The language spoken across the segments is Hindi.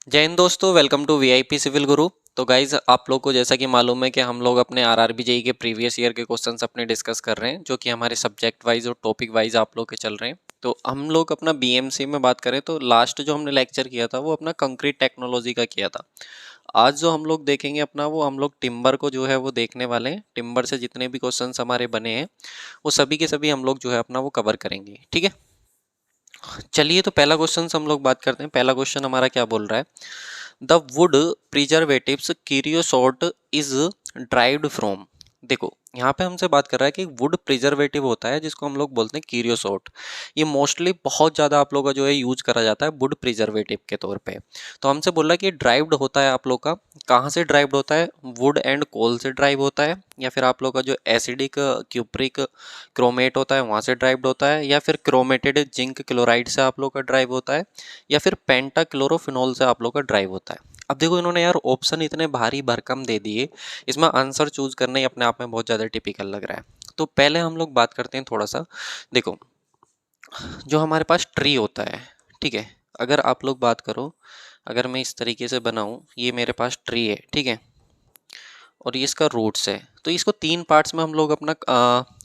जय हिंद दोस्तों, वेलकम टू वीआईपी सिविल गुरु। तो गाइज आप लोग को जैसा कि मालूम है कि हम लोग अपने आरआरबी जेई के प्रीवियस ईयर के क्वेश्चंस अपने डिस्कस कर रहे हैं, जो कि हमारे सब्जेक्ट वाइज और टॉपिक वाइज आप लोग के चल रहे हैं। तो हम लोग अपना बीएमसी में बात करें तो लास्ट जो हमने लेक्चर किया था वो अपना कंक्रीट टेक्नोलॉजी का किया था। आज जो हम लोग देखेंगे अपना वो हम लोग टिम्बर को जो है वो देखने वाले हैं। टिम्बर से जितने भी क्वेश्चन हमारे बने हैं वो सभी के सभी हम लोग जो है अपना वो कवर करेंगे। ठीक है, चलिए तो पहला क्वेश्चन हम लोग बात करते हैं। पहला क्वेश्चन हमारा क्या बोल रहा है, the wood preservatives creosote is derived from. देखो यहाँ पे हमसे बात कर रहा है कि वुड प्रिजर्वेटिव होता है जिसको हम लोग बोलते हैं क्यूरियोसोट। ये मोस्टली बहुत ज़्यादा आप लोग का जो है यूज करा जाता है वुड प्रिजर्वेटिव के तौर पे। तो हमसे बोल रहा है कि ड्राइव्ड होता है आप लोग का, कहाँ से ड्राइव्ड होता है, वुड एंड कोल से ड्राइव होता है, या फिर आप लोग का जो एसिडिक क्यूप्रिक क्रोमेट होता है वहाँ से ड्राइव्ड होता है, या फिर क्रोमेटेड जिंक क्लोराइड से आप लोग का ड्राइव होता है, या फिर पेंटा क्लोरोफिनोल से आप लोग का ड्राइव होता है। अब देखो इन्होंने यार ऑप्शन इतने भारी भरकम दे दिए, इसमें आंसर चूज करना ही अपने आप में बहुत ज़्यादा टिपिकल लग रहा है। तो पहले हम लोग बात करते हैं थोड़ा सा। देखो जो हमारे पास ट्री होता है, ठीक है, अगर आप लोग बात करो, अगर मैं इस तरीके से बनाऊं, ये मेरे पास ट्री है, ठीक है, और ये इसका रूट्स है। तो इसको तीन पार्ट्स में हम लोग अपना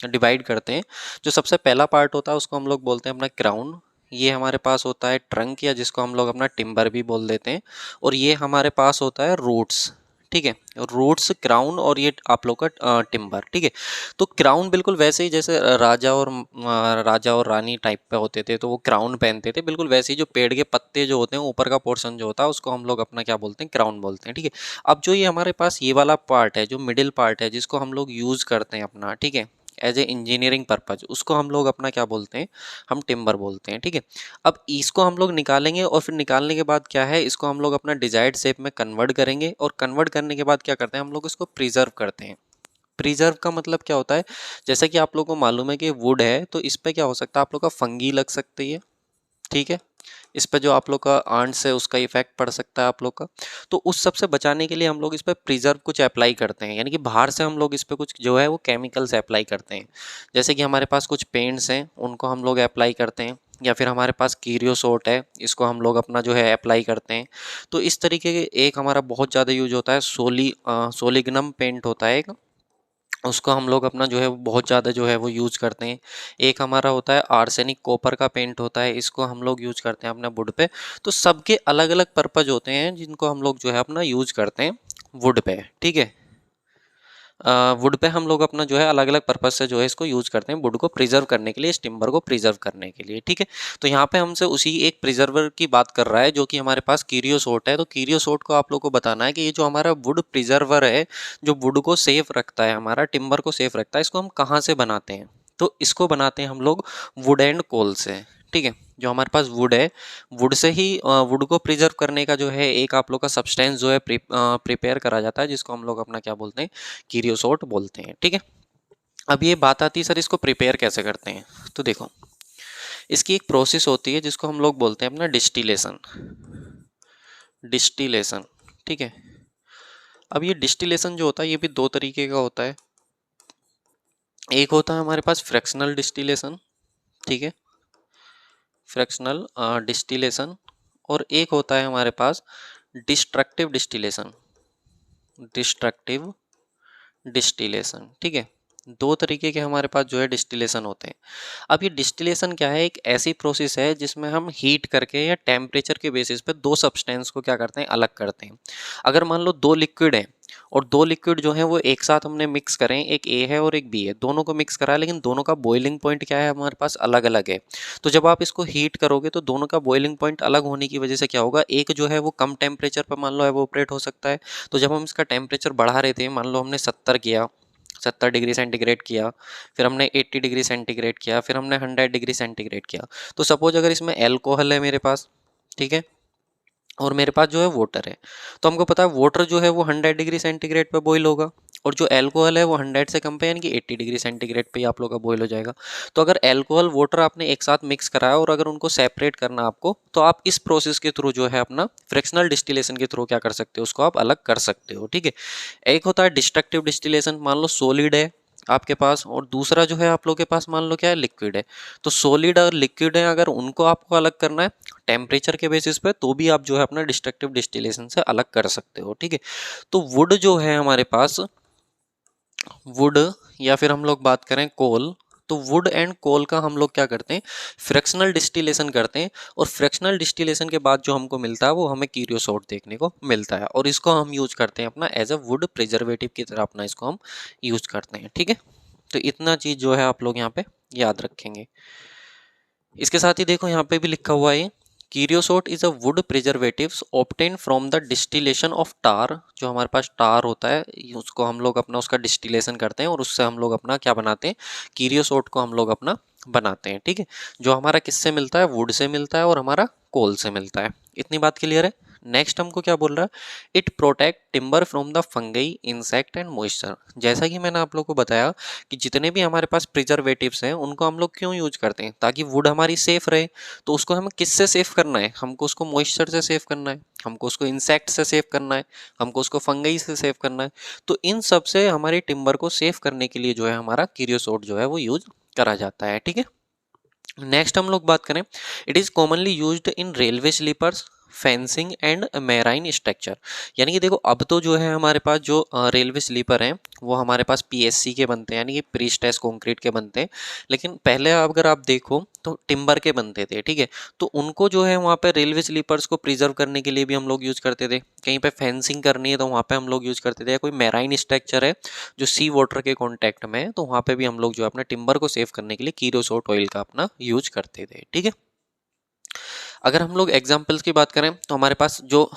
डिवाइड करते हैं। जो सबसे पहला पार्ट होता है उसको हम लोग बोलते हैं अपना क्राउन। ये हमारे पास होता है ट्रंक, या जिसको हम लोग अपना टिम्बर भी बोल देते हैं। और ये हमारे पास होता है रूट्स, ठीक है, रूट्स क्राउन, और ये आप लोग का टिम्बर, ठीक है। तो क्राउन बिल्कुल वैसे ही जैसे राजा और रानी टाइप पे होते थे तो वो क्राउन पहनते थे, बिल्कुल वैसे ही जो पेड़ के पत्ते जो होते हैं ऊपर का पोर्शन जो होता है उसको हम लोग अपना क्या बोलते हैं, क्राउन बोलते हैं, ठीक है। अब जो ये हमारे पास ये वाला पार्ट है, जो मिडिल पार्ट है, जिसको हम लोग यूज करते हैं अपना, ठीक है, एज ए इंजीनियरिंग पर्पज, उसको हम लोग अपना क्या बोलते हैं, हम टिम्बर बोलते हैं, ठीक है। अब इसको हम लोग निकालेंगे और फिर निकालने के बाद क्या है, इसको हम लोग अपना डिजायर्ड शेप में कन्वर्ट करेंगे, और कन्वर्ट करने के बाद क्या करते हैं हम लोग इसको प्रिजर्व करते हैं। प्रिजर्व का मतलब क्या होता है, जैसे कि आप लोग को मालूम है कि वुड है तो इस पे क्या हो सकता है, आप लोग का फंगी लग सकती है, ठीक है, इस पे जो आप लोग का आंट्स है उसका इफेक्ट पड़ सकता है आप लोग का। तो उस सब से बचाने के लिए हम लोग इस पे प्रिजर्व कुछ अप्लाई करते हैं, यानी कि बाहर से हम लोग इस पे कुछ जो है वो केमिकल्स अप्लाई करते हैं। जैसे कि हमारे पास कुछ पेंट्स हैं उनको हम लोग अप्लाई करते हैं, या फिर हमारे पास कीरियोसोट है, इसको हम लोग अपना जो है अप्लाई करते हैं। तो इस तरीके के एक हमारा बहुत ज़्यादा यूज होता है सोलिग्नम पेंट होता है एक, उसको हम लोग अपना जो है बहुत ज़्यादा जो है वो यूज करते हैं। एक हमारा होता है आर्सेनिक कॉपर का पेंट होता है, इसको हम लोग यूज करते हैं अपना वुड पे। तो सबके अलग अलग पर्पज होते हैं जिनको हम लोग जो है अपना यूज करते हैं वुड पे, ठीक है। वुड पे हम लोग अपना जो है अलग अलग पर्पज से जो है इसको यूज करते हैं, वुड को प्रिजर्व करने के लिए, इस टिम्बर को प्रिजर्व करने के लिए, ठीक है। तो यहाँ पे हमसे उसी एक प्रिजर्वर की बात कर रहा है जो कि हमारे पास कीरियोसोट है। तो कीरियोसोट को आप लोग को बताना है कि ये जो हमारा वुड प्रिजर्वर है, जो वुड को सेफ रखता है, हमारा टिम्बर को सेफ रखता है, इसको हम कहाँ से बनाते हैं, तो इसको बनाते हैं हम लोग वुड एंड कोल से, ठीक है। जो हमारे पास वुड है, वुड से ही वुड को प्रिजर्व करने का जो है एक आप लोग का सब्सटेंस जो है प्रिपेयर करा जाता है, जिसको हम लोग अपना क्या बोलते हैं, कीरियोसोट बोलते हैं, ठीक है। अब ये बात आती है सर इसको प्रिपेयर कैसे करते हैं। तो देखो इसकी एक प्रोसेस होती है जिसको हम लोग बोलते हैं अपना डिस्टिलेशन। डिस्टिलेशन, ठीक है। अब ये डिस्टिलेशन जो होता है ये भी दो तरीके का होता है। एक होता है हमारे पास फ्रैक्शनल डिस्टिलेशन, ठीक है, फ्रैक्शनल डिस्टिलेशन, और एक होता है हमारे पास डिस्ट्रक्टिव डिस्टिलेशन। डिस्ट्रक्टिव डिस्टिलेशन, ठीक है। दो तरीके के हमारे पास जो है डिस्टिलेशन होते हैं। अब ये डिस्टिलेशन क्या है, एक ऐसी प्रोसेस है जिसमें हम हीट करके या टेम्परेचर के बेसिस पे दो सब्सटेंस को क्या करते हैं, अलग करते हैं। अगर मान लो दो लिक्विड हैं और दो लिक्विड जो है वो एक साथ हमने मिक्स करें, एक ए है और एक बी है, दोनों को मिक्स करा है, लेकिन दोनों का बॉइलिंग पॉइंट क्या है, हमारे पास अलग अलग है। तो जब आप इसको हीट करोगे तो दोनों का बॉइलिंग पॉइंट अलग होने की वजह से क्या होगा, एक जो है वो कम टेम्परेचर पर मान लो एवोपरेट हो सकता है। तो जब हम इसका टेम्परेचर बढ़ा रहे थे, मान लो हमने 70 किया, 70 डिग्री सेंटीग्रेड किया, फिर हमने 80 डिग्री सेंटीग्रेड किया, फिर हमने 100 डिग्री सेंटीग्रेड किया। तो सपोज अगर इसमें एल्कोहल है मेरे पास, ठीक है, और मेरे पास जो है वाटर है, तो हमको पता है वाटर जो है वो 100 डिग्री सेंटीग्रेड पे बॉईल होगा, और जो एल्कोहल है वो 100 से कम पे यानी कि 80 डिग्री सेंटीग्रेड पे ही आप लोग का बॉईल हो जाएगा। तो अगर एल्कोहल वाटर आपने एक साथ मिक्स कराया और अगर उनको सेपरेट करना आपको, तो आप इस प्रोसेस के थ्रू जो है अपना फ्रैक्शनल डिस्टिलेशन के थ्रू क्या कर सकते हो, उसको आप अलग कर सकते हो, ठीक है। एक होता है डिस्ट्रक्टिव डिस्टिलेशन, मान लो सॉलिड है, आपके पास, और दूसरा जो है आप लोग के पास मान लो क्या है, लिक्विड है। तो सॉलिड और लिक्विड है, अगर उनको आपको अलग करना है टेम्परेचर के बेसिस पे, तो भी आप जो है अपना डिस्ट्रक्टिव डिस्टिलेशन से अलग कर सकते हो, ठीक है। तो वुड जो है हमारे पास, वुड या फिर हम लोग बात करें कोल, तो वुड एंड कोल का हम लोग क्या करते हैं, फ्रैक्शनल डिस्टिलेशन करते हैं, और फ्रैक्शनल डिस्टिलेशन के बाद जो हमको मिलता है वो हमें क्यूरियोसोट देखने को मिलता है, और इसको हम यूज करते हैं अपना एज अ वुड प्रिजर्वेटिव की तरह अपना इसको हम यूज करते हैं, ठीक है। तो इतना चीज जो है आप लोग यहाँ पे याद रखेंगे। इसके साथ ही देखो यहाँ पे भी लिखा हुआ है, creosote is a wood preservatives obtained from the distillation of tar. जो हमारे पास टार होता है उसको हम लोग अपना उसका डिस्टिलेशन करते हैं, और उससे हम लोग अपना क्या बनाते हैं, कीरियोसोट को हम लोग अपना बनाते हैं, ठीक है। जो हमारा किससे मिलता है, वुड से मिलता है और हमारा कोल से मिलता है। इतनी बात क्लियर है। नेक्स्ट हमको क्या बोल रहा है, it protect timber from the fungi, insect and moisture. जैसा कि मैंने आप लोग को बताया कि जितने भी हमारे पास प्रिजर्वेटिव्स हैं उनको हम लोग क्यों यूज करते हैं, ताकि वुड हमारी सेफ रहे। तो उसको हमें किससे सेफ करना है, हमको उसको मॉइस्चर से सेफ करना है, हमको उसको इंसेक्ट से सेफ करना है, हमको उसको फंगई से सेफ करना है। तो इन सब से हमारे टिम्बर को सेफ करने के लिए जो है हमारा कीरियोसोट जो है वो यूज करा जाता है, ठीक है। नेक्स्ट हम लोग बात करें, it is commonly used in railway sleepers, fencing and marine structure. यानी कि देखो अब तो जो है हमारे पास जो रेलवे स्लीपर हैं वो हमारे पास पीएससी के बनते हैं, यानी कि प्री स्ट्रेस कंक्रीट के बनते हैं। लेकिन पहले अगर आप देखो तो टिम्बर के बनते थे, ठीक है। तो उनको जो है वहाँ पे रेलवे स्लीपर्स को प्रिजर्व करने के लिए भी हम लोग यूज करते थे। कहीं पे फेंसिंग करनी है तो वहाँ पे हम लोग यूज करते थे, या कोई मैराइन स्ट्रक्चर है जो सी वाटर के कांटेक्ट में है, तो वहाँ पे भी हम लोग जो अपने टिम्बर को सेव करने के लिए कीरोसोट ऑयल का अपना यूज करते थे, ठीक है। अगर हम लोग एग्जाम्पल्स की बात करें तो हमारे पास जो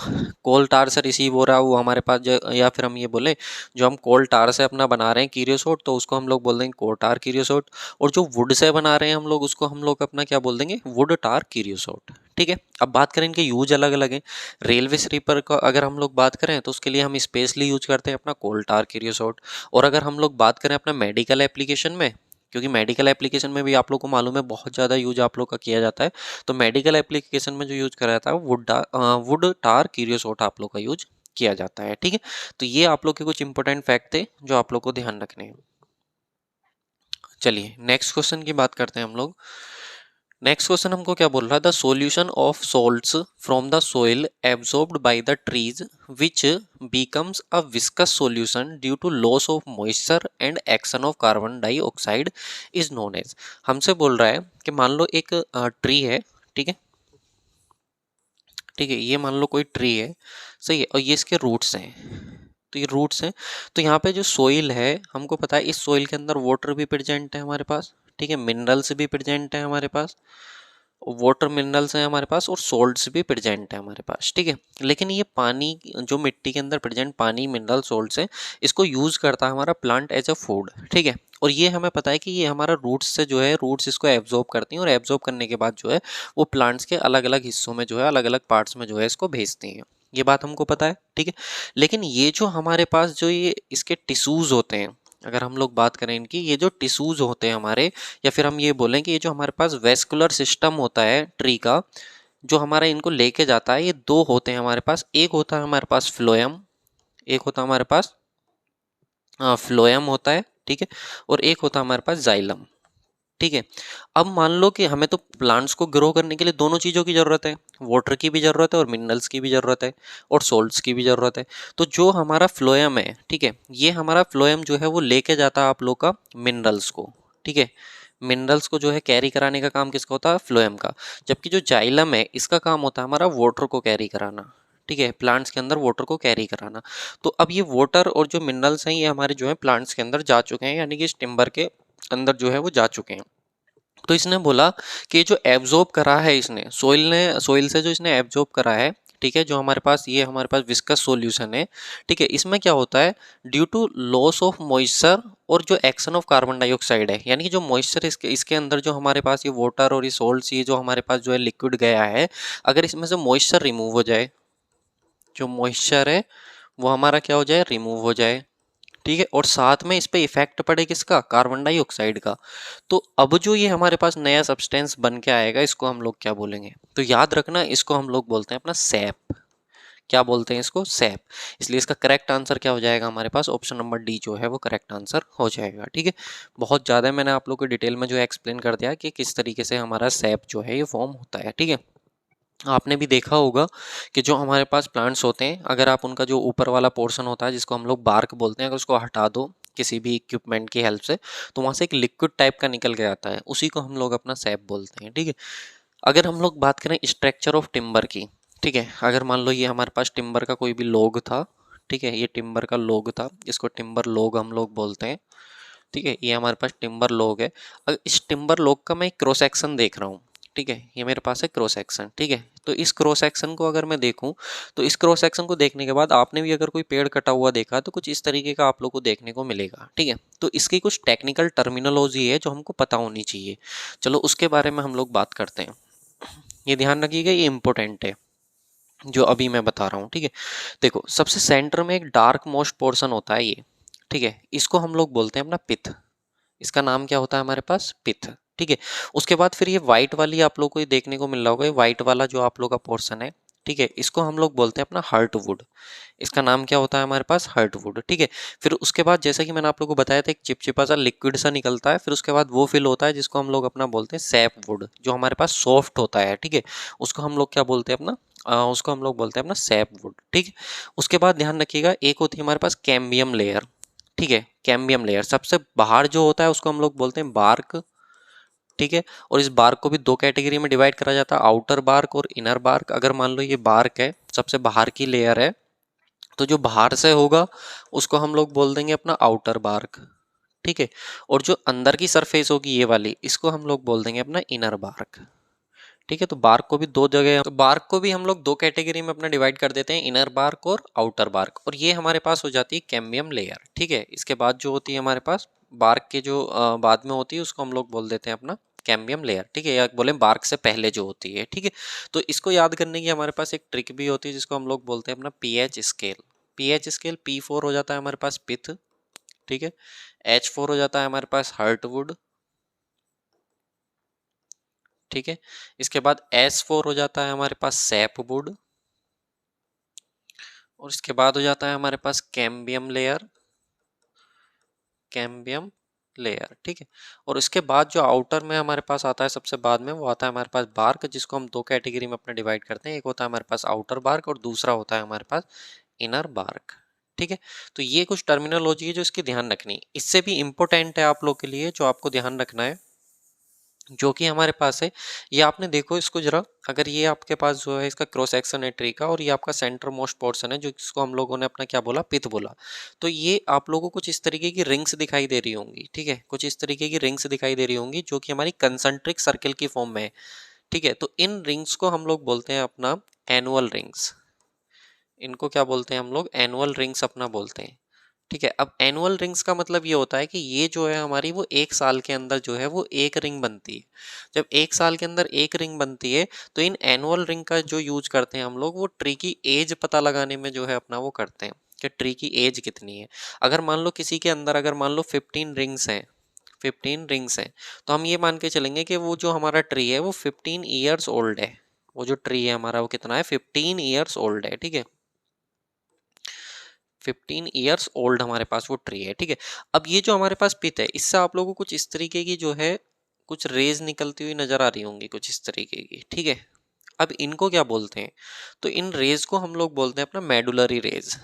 कोल टार से रिसीव हो रहा है वो हमारे पास या फिर हम ये बोले जो हम कोल टार से अपना बना रहे हैं कीरियोसोट, तो उसको हम लोग बोल देंगे कोल टार कीरियोसोट। और जो वुड से बना रहे हैं हम लोग उसको हम लोग अपना क्या बोल देंगे, वुड टार कीरियोसोट, ठीक है। अब बात करें इनके यूज अलग अलग है। रेलवे स्लीपर का अगर हम लोग बात करें तो उसके लिए हम स्पेशली यूज करते हैं अपना कोल टार कीरियोसोट। और अगर हम लोग बात करें अपना मेडिकल एप्लीकेशन में, क्योंकि मेडिकल एप्लीकेशन में भी आप लोग को मालूम है बहुत ज़्यादा यूज आप लोग का किया जाता है, तो मेडिकल एप्लीकेशन में जो यूज करा जाता है वुड टार कीरियोसोट आप लोग का यूज किया जाता है, ठीक है। तो ये आप लोग के कुछ इंपॉर्टेंट फैक्ट थे जो आप लोग को ध्यान रखने हैं। चलिए नेक्स्ट क्वेश्चन की बात करते हैं हम लोग। नेक्स्ट क्वेश्चन हमको क्या बोल रहा है, the solution of salts from the soil absorbed by the trees which becomes a viscous solution due to loss of moisture and action of carbon dioxide is known as। हमसे बोल रहा है कि मान लो एक ट्री है, ठीक है, ठीक है, ये मान लो कोई ट्री है, सही है, और ये इसके रूट्स हैं। तो ये रूट्स हैं, तो यहाँ पे जो सोइल है हमको पता है इस सोइल के अंदर वाटर भी प्रेजेंट है हमारे पास, ठीक है, मिनरल्स भी प्रेजेंट है हमारे पास, वाटर मिनरल्स हैं हमारे पास, और सोल्ट्स भी प्रेजेंट है हमारे पास, ठीक है। लेकिन ये पानी जो मिट्टी के अंदर प्रेजेंट पानी मिनरल सोल्ट्स हैं इसको यूज करता है हमारा प्लांट एज अ फूड, ठीक है। और ये हमें पता है कि ये हमारा रूट्स से जो है रूट्स इसको एब्जॉर्ब करती हैं, और एब्जॉर्ब करने के बाद जो है वो प्लांट्स के अलग अलग हिस्सों में जो है अलग अलग पार्ट्स में जो है इसको भेजती हैं। ये बात हमको पता है, ठीक है। लेकिन ये जो हमारे पास जो ये इसके टिश्यूज होते हैं, अगर हम लोग बात करें इनकी, ये जो टिश्यूज होते हैं हमारे, या फिर हम ये बोलें कि ये जो हमारे पास वेस्कुलर सिस्टम होता है ट्री का, जो हमारा इनको लेके जाता है, ये दो होते हैं हमारे पास। एक होता है हमारे पास फ्लोएम, एक होता है हमारे पास फ्लोएम होता है, ठीक है, और एक होता है हमारे पास जाइलम, ठीक है। अब मान लो कि हमें तो प्लांट्स को ग्रो करने के लिए दोनों चीज़ों की ज़रूरत है, वाटर की भी ज़रूरत है और मिनरल्स की भी ज़रूरत है और सोल्ट्स की भी ज़रूरत है। तो जो हमारा फ्लोएम है, ठीक है, ये हमारा फ्लोएम जो है वो लेके जाता है आप लोग का मिनरल्स को, ठीक है। मिनरल्स को जो है कैरी कराने का काम किसका होता है, फ्लोएम का। जबकि जो जाइलम है इसका काम होता है हमारा वाटर को कैरी कराना, ठीक है, प्लांट्स के अंदर वाटर को कैरी कराना। तो अब ये वाटर और जो मिनरल्स हैं ये हमारे जो है प्लांट्स के अंदर जा चुके हैं, यानी कि इस टिम्बर के अंदर जो है वो जा चुके हैं। तो इसने बोला कि जो एब्जॉर्ब करा है इसने सोइल से जो इसने एब्जॉर्ब करा है, ठीक है, जो हमारे पास ये हमारे पास विस्कस सॉल्यूशन है, ठीक है, इसमें क्या होता है, due to loss of moisture और जो एक्शन ऑफ कार्बन डाइऑक्साइड है, यानी कि जो मॉइस्चर इसके अंदर जो हमारे पास ये वाटर और ये सोल्ट्स ये जो हमारे पास जो है लिक्विड गया है, अगर इसमें से मॉइस्चर रिमूव हो जाए, जो मॉइस्चर है वो हमारा क्या हो जाए, रिमूव हो जाए, ठीक है, और साथ में इस पे इफेक्ट पड़े किसका, कार्बन डाइऑक्साइड का। तो अब जो ये हमारे पास नया सब्सटेंस बन के आएगा इसको हम लोग क्या बोलेंगे, तो याद रखना इसको हम लोग बोलते हैं अपना सैप। क्या बोलते हैं इसको, सैप। इसलिए इसका करेक्ट आंसर क्या हो जाएगा हमारे पास, ऑप्शन नंबर डी जो है वो करेक्ट आंसर हो जाएगा। ठीक है, बहुत ज़्यादा मैंने आप लोग को डिटेल में जो है एक्सप्लेन कर दिया कि किस तरीके से हमारा सैप जो है ये फॉर्म होता है। ठीक है, आपने भी देखा होगा कि जो हमारे पास प्लांट्स होते हैं, अगर आप उनका जो ऊपर वाला पोर्शन होता है जिसको हम लोग बार्क बोलते हैं, अगर उसको हटा दो किसी भी इक्विपमेंट की हेल्प से, तो वहाँ से एक लिक्विड टाइप का निकल के आता है, उसी को हम लोग अपना सैप बोलते हैं। ठीक है, अगर हम लोग बात करें स्ट्रक्चर ऑफ टिम्बर की, ठीक है, अगर मान लो ये हमारे पास टिम्बर का कोई भी लॉग था, ठीक है, ये टिम्बर का लॉग था, इसको टिम्बर लॉग हम लोग बोलते हैं। ठीक है, ये हमारे पास टिम्बर लॉग है। अगर इस टिम्बर लॉग का मैं क्रॉस सेक्शन देख रहा हूँ, ठीक है, ये मेरे पास है क्रॉस सेक्शन। ठीक है, तो इस क्रॉस सेक्शन को अगर मैं देखूं, तो इस क्रॉस सेक्शन को देखने के बाद आपने भी अगर कोई पेड़ कटा हुआ देखा तो कुछ इस तरीके का आप लोग को देखने को मिलेगा। ठीक है, तो इसकी कुछ टेक्निकल टर्मिनोलॉजी है जो हमको पता होनी चाहिए। चलो उसके बारे में हम लोग बात करते हैं। ये ध्यान रखिएगा, ये इंपॉर्टेंट है जो अभी मैं बता रहा हूँ। ठीक है, देखो सबसे सेंटर में एक डार्क मोस्ट पोर्शन होता है ये। ठीक है, इसको हम लोग बोलते हैं अपना पिथ। इसका नाम क्या होता है हमारे पास, पिथ। ठीक है, उसके बाद फिर ये व्हाइट वाली आप लोग को ये देखने को मिल रहा होगा, ये व्हाइट वाला जो आप लोग का पोर्शन है, ठीक है, इसको हम लोग बोलते हैं अपना हर्ट वुड। इसका नाम क्या होता है हमारे पास, हर्ट वुड। ठीक है, फिर उसके बाद जैसा कि मैंने आप लोग को बताया था एक चिपचिपा सा लिक्विड सा निकलता है, फिर उसके बाद वो फिल होता है जिसको हम लोग अपना बोलते हैं सैप वुड, जो हमारे पास सॉफ्ट होता है। ठीक है, उसको हम लोग क्या बोलते हैं अपना, उसको हम लोग बोलते हैं अपना सैप वुड। ठीक है, उसके बाद ध्यान रखिएगा एक होती है हमारे पास कैम्बियम लेयर। ठीक है, कैम्बियम लेयर सबसे बाहर जो होता है उसको हम लोग बोलते हैं बार्क। ठीक है, और इस बार्क को भी दो कैटेगरी में डिवाइड करा जाता है, आउटर बार्क और इनर बार्क। अगर मान लो ये बार्क है, सबसे बाहर की लेयर है, तो जो बाहर से होगा उसको हम लोग बोल देंगे अपना आउटर बार्क। ठीक है, और जो अंदर की सरफेस होगी ये वाली, इसको हम लोग बोल देंगे अपना इनर बार्क। ठीक है, तो बार्क को भी दो जगह, तो बार्क को भी हम लोग दो कैटेगरी में अपना डिवाइड कर देते हैं, इनर बार्क और आउटर बार्क, और ये हमारे पास हो जाती है कैम्बियम लेयर। ठीक है, इसके बाद जो होती है हमारे पास बार्क के जो बाद में होती है उसको हम लोग बोल देते हैं अपना कैम्बियम लेयर। ठीक है, या बोले बार्क से पहले जो होती है। ठीक है, तो इसको याद करने की हमारे पास एक ट्रिक भी होती है जिसको हम लोग बोलते हैं अपना pH scale. PH scale P4 हो जाता है हमारे पास पिथ। ठीक है, H4 हो जाता है हमारे पास हर्टवुड। ठीक है, इसके बाद S4 हो जाता है हमारे पास सैपवुड, और इसके बाद हो जाता है हमारे पास कैम्बियम लेयर। कैम्बियम लेयर, ठीक है, और इसके बाद जो आउटर में हमारे पास आता है सबसे बाद में, वो आता है हमारे पास बार्क, जिसको हम दो कैटेगरी में अपना डिवाइड करते हैं, एक होता है हमारे पास आउटर बार्क और दूसरा होता है हमारे पास इनर बार्क। ठीक है, तो ये कुछ टर्मिनोलॉजी है जो इसकी ध्यान रखनी, इससे भी इंपॉर्टेंट है आप लोग के लिए जो आपको ध्यान रखना है, जो कि हमारे पास है। ये आपने देखो इसको जरा, अगर ये आपके पास जो है इसका क्रॉस सेक्शन है ट्री का, और ये आपका सेंटर मोस्ट पोर्शन है जो इसको हम लोगों ने अपना क्या बोला, पिथ बोला, तो ये आप लोगों को कुछ इस तरीके की रिंग्स दिखाई दे रही होंगी। ठीक है, कुछ इस तरीके की रिंग्स दिखाई दे रही होंगी जो कि हमारी कंसेंट्रिक सर्किल की फॉर्म में है। ठीक है, तो इन रिंग्स को हम लोग बोलते हैं अपना एनुअल रिंग्स। इनको क्या बोलते हैं हम लोग, एनुअल रिंग्स अपना बोलते हैं। ठीक है, अब एनुअल रिंग्स का मतलब ये होता है कि ये जो है हमारी वो एक साल के अंदर जो है वो एक रिंग बनती है। जब एक साल के अंदर एक रिंग बनती है तो इन एनुअल रिंग का जो यूज करते हैं हम लोग, वो ट्री की एज पता लगाने में जो है अपना वो करते हैं कि ट्री की एज कितनी है। अगर मान लो किसी के अंदर अगर मान लो 15 रिंग्स हैं, 15 रिंग्स हैं, तो हम ये मान के चलेंगे कि वो जो हमारा ट्री है वो 15 ईयर्स ओल्ड है। वो जो ट्री है हमारा वो कितना है, 15 ईयर्स ओल्ड है। ठीक है, 15 ईयर्स ओल्ड हमारे पास वो ट्री है। ठीक है, अब ये जो हमारे पास पित है, इससे आप लोगों को कुछ इस तरीके की जो है कुछ रेज निकलती हुई नजर आ रही होंगी, कुछ इस तरीके की। ठीक है, अब इनको क्या बोलते हैं, तो इन रेज को हम लोग बोलते हैं अपना मेडुलरी रेज।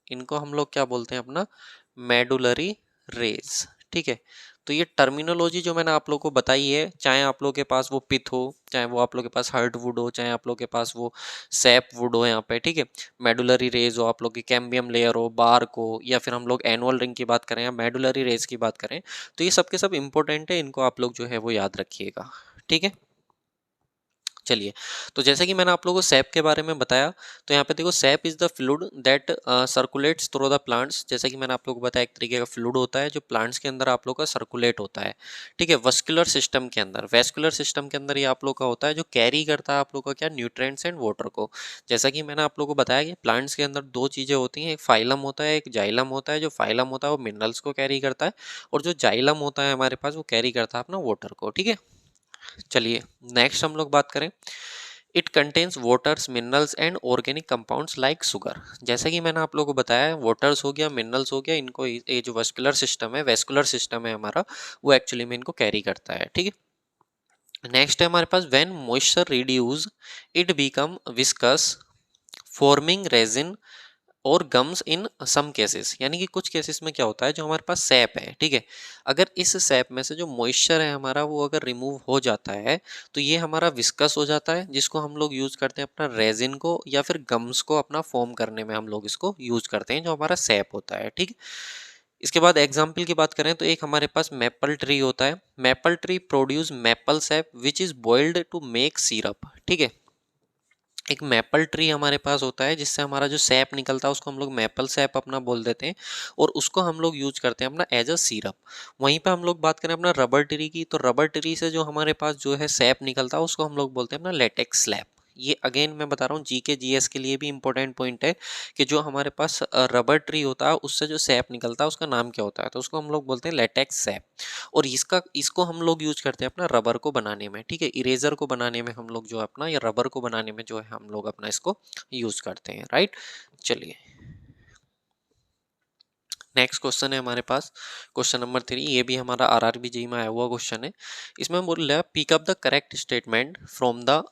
इनको हम लोग क्या बोलते हैं अपना, मेडुलरी रेज। ठीक है, तो ये टर्मिनोलॉजी जो मैंने आप लोग को बताई है, चाहे आप लोग के पास वो पिथ हो, चाहे वो आप लोग के पास हर्ट वुड हो, चाहे आप लोग के पास वो सैप वुड हो यहाँ पे। ठीक है, मेडुलरी रेज हो, आप लोग की कैम्बियम लेयर हो, बार्क हो, या फिर हम लोग एनुअल रिंग की बात करें या मेडुलरी रेज की बात करें, तो ये सब के सब इंपॉर्टेंट है, इनको आप लोग जो है वो याद रखिएगा। ठीक है, चलिए, तो जैसे कि मैंने आप लोगों को सैप के बारे में बताया, तो यहाँ पे देखो SAP is the fluid that circulates through the plants. जैसे कि मैंने आप लोगों को बताया एक तरीके का फ्लूइड होता है जो प्लांट्स के अंदर आप लोग का सर्कुलेट होता है। ठीक है, वस्कुलर सिस्टम के अंदर, वेस्कुलर सिस्टम के अंदर ये आप लोग का होता है जो कैरी करता है आप लोग का क्या, न्यूट्रिएंट्स एंड वाटर को। जैसा कि मैंने आप लोग को बताया कि प्लांट्स के अंदर दो चीज़ें होती हैं, एक फाइलम होता है, एक जाइलम होता है। जो फाइलम होता है वो मिनरल्स को कैरी करता है, और जो जाइलम होता है हमारे पास वो कैरी करता है अपना वाटर को। ठीक है, चलिए नेक्स्ट हम लोग बात करें it contains waters, minerals and organic compounds like sugar. जैसे कि मैंने आप लोगों को बताया, वाटर्स हो गया, मिनरल्स हो गया, इनको ये जो वेस्कुलर सिस्टम है हमारा, वो एक्चुअली में इनको कैरी करता है। ठीक है, नेक्स्ट है हमारे पास when moisture reduce it become viscous forming resin और गम्स इन सम केसेस। यानी कि कुछ केसेस में क्या होता है, जो हमारे पास सैप है, ठीक है, अगर इस सैप में से जो मॉइस्चर है हमारा वो अगर रिमूव हो जाता है तो ये हमारा विस्कस हो जाता है, जिसको हम लोग यूज करते हैं अपना रेजिन को या फिर गम्स को अपना फॉर्म करने में हम लोग इसको यूज करते हैं, जो हमारा सैप होता है। ठीक है, इसके बाद एग्जाम्पल की बात करें तो एक हमारे पास मैपल ट्री होता है। Maple tree produce maple sap which is boiled to make syrup. ठीक है, एक मैपल ट्री हमारे पास होता है जिससे हमारा जो सैप निकलता है उसको हम लोग मैपल सैप अपना बोल देते हैं, और उसको हम लोग यूज करते हैं अपना एज अ सिरप। वहीं पे हम लोग बात करें अपना रबर ट्री की, तो रबर ट्री से जो हमारे पास जो है सैप निकलता है उसको हम लोग बोलते हैं अपना लेटेक्स स्लैब। ये अगेन मैं बता रहा हूँ, जीके जीएस के लिए भी इंपॉर्टेंट पॉइंट है कि जो हमारे पास रबर ट्री होता है उससे जो सैप निकलता है उसका नाम क्या होता है, तो उसको हम लोग बोलते हैं लेटेक्स सैप। और इसको हम लोग यूज करते हैं अपना रबर को बनाने में। ठीक है, इरेजर को बनाने में हम लोग जो है अपना, या रबर को बनाने में जो है हम लोग अपना इसको यूज करते हैं। राइट, चलिए नेक्स्ट क्वेश्चन है हमारे पास, क्वेश्चन नंबर 3। ये भी हमारा आरआरबी जेईई में आया हुआ क्वेश्चन है। इसमें बोल रहा है pick up the correct statement from the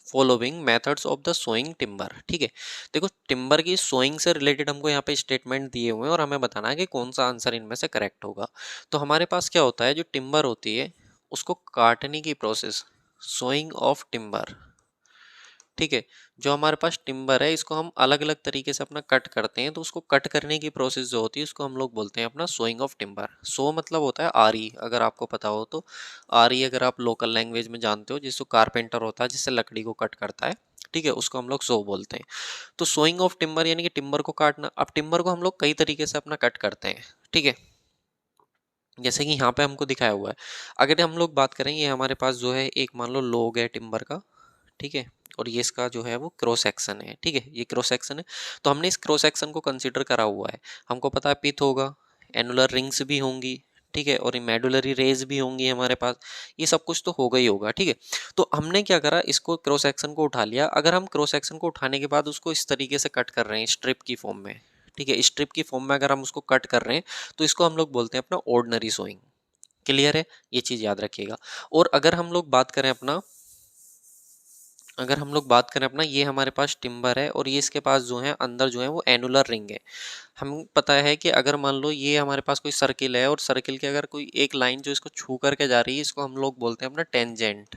following methods of the sawing timber. ठीक है, देखो टिम्बर की सोइंग से रिलेटेड हमको यहाँ पे स्टेटमेंट दिए हुए हैं और हमें बताना है कि कौन सा आंसर इनमें से करेक्ट होगा। तो हमारे पास क्या होता है, जो टिम्बर होती है उसको काटने की प्रोसेस, सोइंग ऑफ टिम्बर। ठीक है, जो हमारे पास टिम्बर है इसको हम अलग अलग तरीके से अपना कट करते हैं, तो उसको कट करने की प्रोसेस जो होती है उसको हम लोग बोलते हैं अपना सोइंग ऑफ टिम्बर। सो मतलब होता है आरी, अगर आपको पता हो तो। आरी अगर आप लोकल लैंग्वेज में जानते हो, जिसको कारपेंटर होता है जिससे लकड़ी को कट करता है, ठीक है, उसको हम लोग सो बोलते हैं। तो सोइंग ऑफ टिम्बर यानी कि टिम्बर को काटना। अब टिम्बर को हम लोग कई तरीके से अपना कट करते हैं। ठीक है, जैसे कि यहाँ पे हमको दिखाया हुआ है। अगर हम लोग बात करें, ये हमारे पास जो है एक मान लो लोग है टिम्बर का, ठीक है, और ये इसका जो है वो क्रॉस सेक्शन है। ठीक है, ये क्रॉस सेक्शन है, तो हमने इस क्रॉस सेक्शन को कंसीडर करा हुआ है। हमको पता है पिथ होगा, एनुलर रिंग्स भी होंगी, ठीक है, और मेडुलरी रेज भी होंगी हमारे पास। ये सब कुछ तो होगा ही होगा। ठीक है, तो हमने क्या करा, इसको क्रॉस सेक्शन को उठा लिया। अगर हम क्रॉस सेक्शन को उठाने के बाद उसको इस तरीके से कट कर रहे हैं स्ट्रिप की फॉर्म में, ठीक है, स्ट्रिप की फॉर्म में अगर हम उसको कट कर रहे हैं तो इसको हम लोग बोलते हैं अपना ऑर्डिनरी सोइंग। क्लियर है, ये चीज याद रखिएगा। और अगर हम लोग बात करें अपना, ये हमारे पास टिम्बर है और ये इसके पास जो है अंदर जो है वो एनुलर रिंग है। हम पता है कि अगर मान लो ये हमारे पास कोई सर्किल है और सर्किल के अगर कोई एक लाइन जो इसको छू करके जा रही है, इसको हम लोग बोलते हैं अपना टेंजेंट।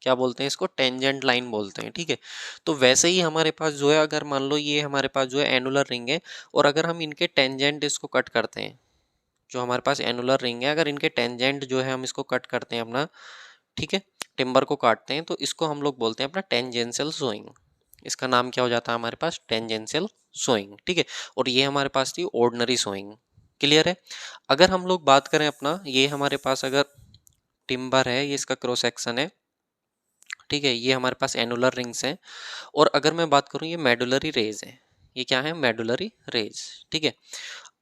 क्या बोलते हैं इसको, टेंजेंट लाइन बोलते हैं। ठीक है, तो वैसे ही हमारे पास जो है, अगर मान लो ये हमारे पास जो है एनुलर रिंग है और अगर हम इनके टेंजेंट इसको कट करते हैं, जो हमारे पास एनुलर रिंग है अगर इनके टेंजेंट जो है हम इसको कट करते हैं अपना, ठीक है, टिम्बर को काटते हैं, तो इसको हम लोग बोलते हैं अपना टेंजेंशियल सोइंग। इसका नाम क्या हो जाता है हमारे पास, टेंजेंशियल सोइंग। ठीक है, और ये हमारे पास थी ऑर्डिनरी सोइंग। क्लियर है। अगर हम लोग बात करें अपना, ये हमारे पास अगर टिम्बर है, ये इसका क्रॉस सेक्शन है, ठीक है, ये हमारे पास एनुलर रिंग्स हैं, और अगर मैं बात करूं ये मेडुलरी रेज है। ये क्या है, मेडुलरी रेज। ठीक है,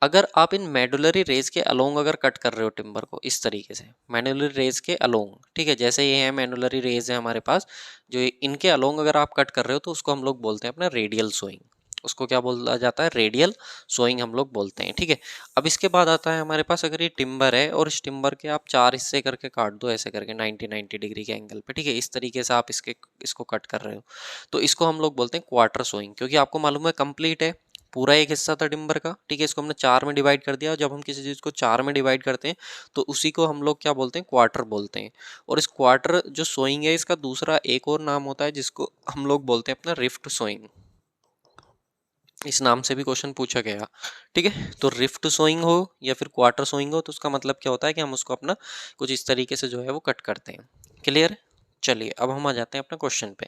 अगर आप इन मेडुलरी रेज के अलोंग अगर कट कर रहे हो टिम्बर को इस तरीके से, मेडुलरी रेज के अलोंग, ठीक है, जैसे ये है मेडुलरी रेज है हमारे पास, जो इनके अलोंग अगर आप कट कर रहे हो तो उसको हम लोग बोलते हैं अपना रेडियल सोइंग। उसको क्या बोला जाता है, रेडियल सोइंग हम लोग बोलते हैं। ठीक है, अब इसके बाद आता है हमारे पास, अगर ये टिम्बर है और इस टिम्बर के आप 4 हिस्से करके काट दो ऐसे करके 90 डिग्री के एंगल पे, ठीक है, इस तरीके से आप इसको कट कर रहे हो, तो इसको हम लोग बोलते हैं क्वार्टर सोइंग। क्योंकि आपको मालूम है कंप्लीट है, पूरा एक हिस्सा था टिम्बर का, ठीक है, इसको हमने 4 में डिवाइड कर दिया। जब हम किसी चीज़ को 4 में डिवाइड करते हैं तो उसी को हम लोग क्या बोलते हैं, क्वार्टर बोलते हैं। और इस क्वार्टर जो सोइंग है इसका दूसरा एक और नाम होता है जिसको हम लोग बोलते हैं अपना रिफ्ट सोइंग। इस नाम से भी क्वेश्चन पूछा गया। ठीक है, तो रिफ्ट सोइंग हो या फिर क्वार्टर सोइंग हो, तो उसका मतलब क्या होता है कि हम उसको अपना कुछ इस तरीके से जो है वो कट करते हैं। क्लियर। चलिए अब हम आ जाते हैं अपने क्वेश्चन पे।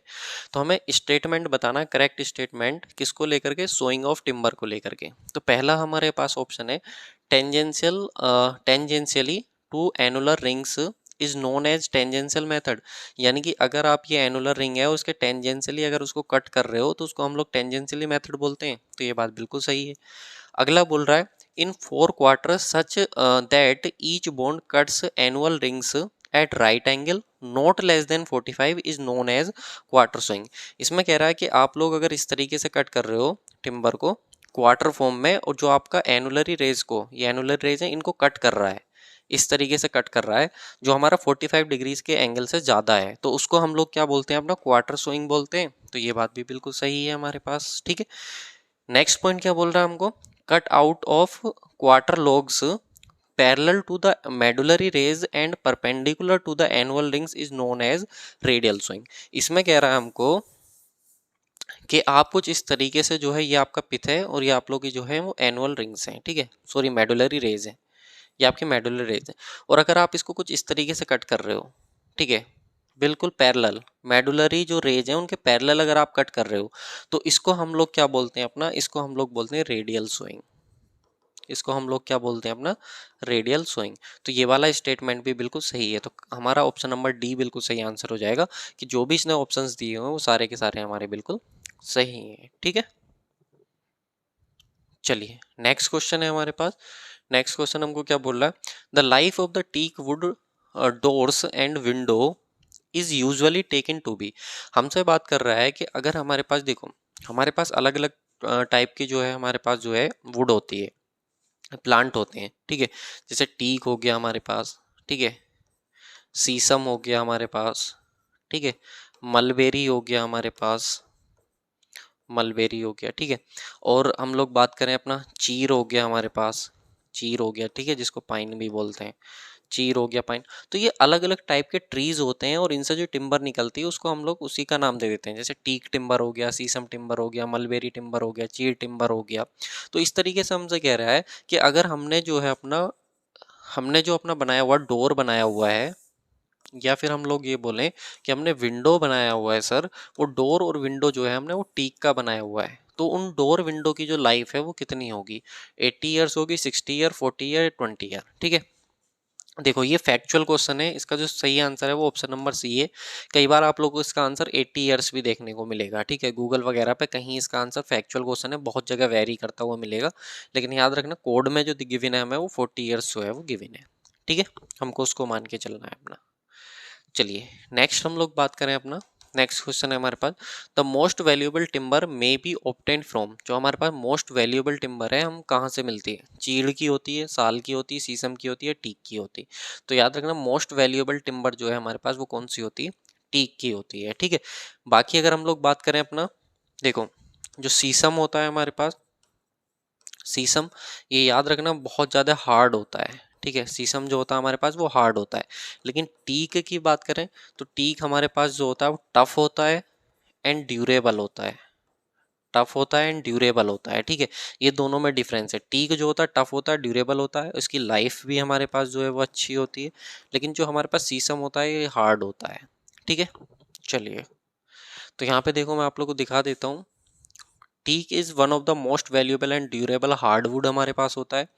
तो हमें स्टेटमेंट बताना है, करेक्ट स्टेटमेंट किसको लेकर के, सोइंग ऑफ टिम्बर को लेकर के। तो पहला हमारे पास ऑप्शन है tangentially to annular rings is known as tangential method. यानी कि अगर आप ये एनुलर रिंग है उसके टेंजेंशियली अगर उसको कट कर रहे हो तो उसको हम लोग टेंजेंशियली मेथड बोलते हैं। तो ये बात बिल्कुल सही है। अगला बोल रहा है in 4 quarters such that each bond cuts annual rings at right angle not less than 45 is known as quarter sawing. इसमें कह रहा है कि आप लोग अगर इस तरीके से कट कर रहे हो टिम्बर को क्वार्टर फॉर्म में, और जो आपका एनुलरी रेज को, ये एनुलर रेज है, इनको कट कर रहा है, इस तरीके से कट कर रहा है जो हमारा 45 डिग्रीज के एंगल से ज़्यादा है, तो उसको हम लोग क्या बोलते हैं, अपना क्वार्टर स्विंग बोलते हैं। तो ये बात भी बिल्कुल सही है हमारे पास, ठीक है। नेक्स्ट पॉइंट क्या बोल रहा है हमको, cut out of quarter logs parallel to the medullary rays and perpendicular to the annual rings is known as radial sawing. इसमें कह रहा है हमको कि आप कुछ इस तरीके से जो है, ये आपका पिथ है और ये आप लोग की जो है वो एनुअल रिंग्स हैं, ठीक है, सॉरी मेडुलरी रेज है, ये आपकी मेडुलरी रेज है। और अगर आप इसको कुछ इस तरीके से कट कर रहे हो, ठीक है, बिल्कुल पैरेलल, मेडुलरी जो रेज है उनके पैरेलल अगर आप कट कर रहे हो, तो इसको हम लोग क्या बोलते हैं अपना, इसको हम लोग बोलते हैं रेडियल स्विंग। इसको हम लोग क्या बोलते हैं अपना, रेडियल स्विंग। तो ये वाला स्टेटमेंट भी बिल्कुल सही है, तो हमारा ऑप्शन नंबर डी बिल्कुल सही आंसर हो जाएगा कि जो भी इसने ऑप्शंस दिए हुए हैं वो सारे के सारे हमारे बिल्कुल सही है, ठीक है। चलिए नेक्स्ट क्वेश्चन है हमारे पास। नेक्स्ट क्वेश्चन हमको क्या बोल रहा है, the life of the teak wood doors and window is usually taken to be. हमसे बात कर रहा है कि अगर हमारे पास देखो, हमारे पास अलग अलग टाइप की जो है हमारे पास जो है वुड होती है, प्लांट होते हैं, ठीक है। जैसे टीक हो गया हमारे पास, ठीक है, सीसम हो गया हमारे पास, ठीक है, मलबेरी हो गया हमारे पास, मलबेरी हो गया, ठीक है। और हम लोग बात करें अपना चीर हो गया हमारे पास, चीर हो गया, ठीक है, जिसको पाइन भी बोलते हैं, चीर हो गया, पाइन। तो ये अलग अलग टाइप के ट्रीज होते हैं और इनसे जो टिम्बर निकलती है उसको हम लोग उसी का नाम दे देते हैं, जैसे टीक टिम्बर हो गया, सीसम टिम्बर हो गया, मलबेरी टिम्बर हो गया, चीर टिम्बर हो गया। तो इस तरीके से हमसे कह रहा है कि अगर हमने जो है अपना, हमने जो अपना बनाया हुआ डोर बनाया हुआ है, या फिर हम लोग ये बोलें कि हमने विंडो बनाया हुआ है सर, वो डोर और विंडो जो है हमने वो टीक का बनाया हुआ है, तो उन डोर विंडो की जो लाइफ है वो कितनी होगी, 80 ईयर्स होगी, 60 ईयर, 40 ईयर, 20 ईयर, ठीक है। देखो ये फैक्चुअल क्वेश्चन है, इसका जो सही आंसर है वो ऑप्शन नंबर सी है। कई बार आप लोगों को इसका आंसर 80 ईयर्स भी देखने को मिलेगा, ठीक है, गूगल वगैरह पे कहीं इसका आंसर फैक्चुअल क्वेश्चन है, बहुत जगह वेरी करता हुआ मिलेगा, लेकिन याद रखना कोड में जो गिवन है हमें वो 40 ईयर्स जो है वो गिवन है, ठीक है, हमको उसको मान के चलना है अपना। चलिए नेक्स्ट हम लोग बात करें अपना, नेक्स्ट क्वेश्चन है हमारे पास, the most valuable timber may be obtained from. जो हमारे पास मोस्ट वैल्यूएबल टिम्बर है हम कहाँ से मिलती है, चीड़ की होती है, साल की होती है, शीशम की होती है, टीक की होती है। तो याद रखना मोस्ट वैल्यूएबल टिम्बर जो है हमारे पास वो कौन सी होती है, टीक की होती है, ठीक है। बाकी अगर हम लोग बात करें अपना, देखो जो शीशम होता है हमारे पास, शीशम, ये याद रखना बहुत ज़्यादा हार्ड होता है, ठीक है, शीशम जो होता है हमारे पास वो हार्ड होता है। लेकिन टीक की बात करें तो टीक हमारे पास जो होता है वो टफ होता है एंड ड्यूरेबल होता है, टफ होता है एंड ड्यूरेबल होता है, ठीक है। ये दोनों में डिफरेंस है, टीक जो होता है टफ होता है, ड्यूरेबल होता है, इसकी लाइफ भी हमारे पास जो है वो अच्छी होती है। लेकिन जो हमारे पास शीशम होता है ये हार्ड होता है, ठीक है। चलिए तो यहाँ पे देखो मैं आप लोग को दिखा देता हूँ, teak is one of the most valuable and durable hardwood हमारे पास होता है।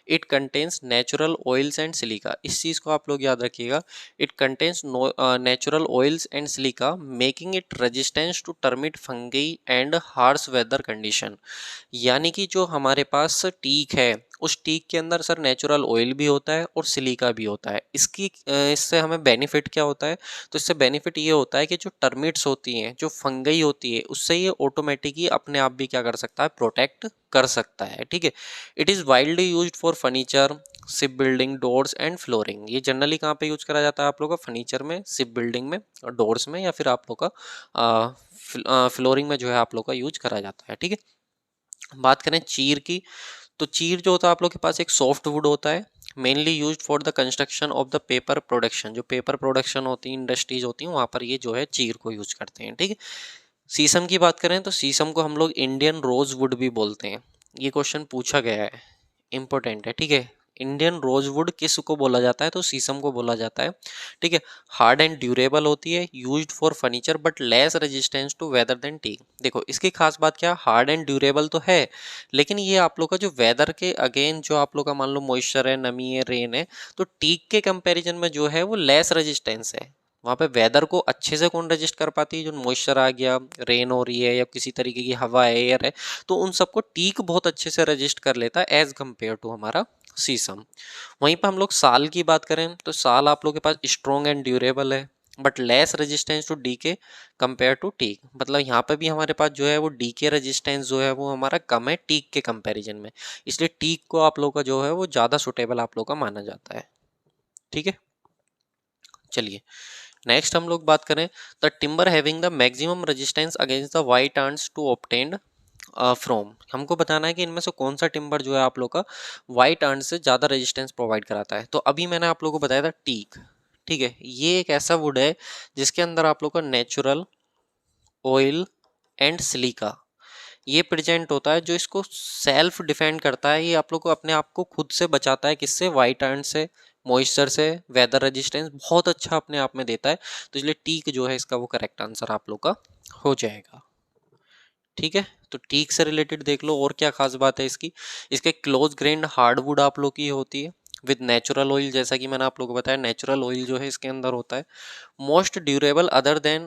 It contains natural oils and silica, इस चीज़ को आप लोग याद रखिएगा, it contains natural oils and silica making it resistance to termite fungi and harsh weather condition. यानी कि जो हमारे पास टीक है उस टीक के अंदर सर नेचुरल ऑयल भी होता है और सिलिका भी होता है। इसकी इससे हमें बेनिफिट क्या होता है, तो इससे बेनिफिट ये होता है कि जो टर्मिट्स होती हैं, जो फंगई होती है, उससे ये ऑटोमेटिक ही अपने आप भी क्या कर सकता है, प्रोटेक्ट कर सकता है, ठीक है। It is widely used for furniture, ship building, doors and flooring. ये जनरली कहाँ पे यूज करा जाता है आप लोग का, फर्नीचर में, शिप बिल्डिंग में, डोर्स में, या फिर आप लोग का फ्लोरिंग में जो है आप लोग का यूज करा जाता है, ठीक है। बात करें चीर की, तो चीर जो होता है आप लोग के पास एक सॉफ्ट वुड होता है, mainly used for the construction of the paper production. जो पेपर प्रोडक्शन होती है, इंडस्ट्रीज होती हैं, वहाँ पर ये जो है चीर को यूज करते हैं, ठीक है। शीशम की बात करें तो शीशम को हम लोग इंडियन रोज वुड भी बोलते हैं। ये क्वेश्चन पूछा गया है, इंपॉर्टेंट है, ठीक है। इंडियन रोजवुड किस को बोला जाता है, तो शीशम को बोला जाता है, ठीक है। हार्ड एंड ड्यूरेबल होती है, used for furniture but less resistance to weather than teak. देखो इसकी खास बात क्या, हार्ड एंड ड्यूरेबल तो है, लेकिन ये आप लोग का जो वेदर के अगेन जो आप लोग का मान लो मॉइस्चर है, नमी है, रेन है, तो टीक के कंपैरिजन में जो है वो लेस रेजिस्टेंस है। वहाँ पे वेदर को अच्छे से कौन रजिस्ट कर पाती है, जो मॉइस्चर आ गया, रेन हो रही है या किसी तरीके की हवा है, एयर है, तो उन सबको टीक बहुत अच्छे से रजिस्ट कर लेता है एज कम्पेयर टू हमारा शीशम। वहीं पर हम लोग साल की बात करें तो साल आप लोग के पास स्ट्रॉन्ग एंड ड्यूरेबल है, but less resistance to decay compare to teak. मतलब यहाँ पे भी हमारे पास जो है वो डीके रेजिस्टेंस जो है वो हमारा कम है टीक के कंपैरिजन में, इसलिए टीक को आप लोग का जो है वो ज़्यादा सुटेबल आप लोग का माना जाता है। ठीक है, चलिए नेक्स्ट हम लोग बात करें, the timber having the maximum resistance against the white ants to obtained from. हमको बताना है कि इनमें से कौन सा टिम्बर जो है आप लोग का वाइट आंट से ज़्यादा रेजिस्टेंस प्रोवाइड कराता है। तो अभी मैंने आप लोगों को बताया था टीक, ठीक है, ये एक ऐसा वुड है जिसके अंदर आप लोग का नेचुरल ऑयल एंड सिलिका ये प्रेजेंट होता है, जो इसको सेल्फ डिफेंड करता है, ये आप लोग को अपने आप को खुद से बचाता है, किससे, वाइट आंट से, मॉइस्चर से, वेदर रेजिस्टेंस बहुत अच्छा अपने आप में देता है। तो इसलिए टीक जो है इसका वो करेक्ट आंसर आप लोग का हो जाएगा। ठीक है, तो टीक से रिलेटेड देख लो और क्या खास बात है इसकी, इसके क्लोज ग्रेन्ड हार्डवुड आप लोग की होती है विद नेचुरल ऑयल, जैसा कि मैंने आप लोगों को बताया नेचुरल ऑयल जो है इसके अंदर होता है। Most durable other than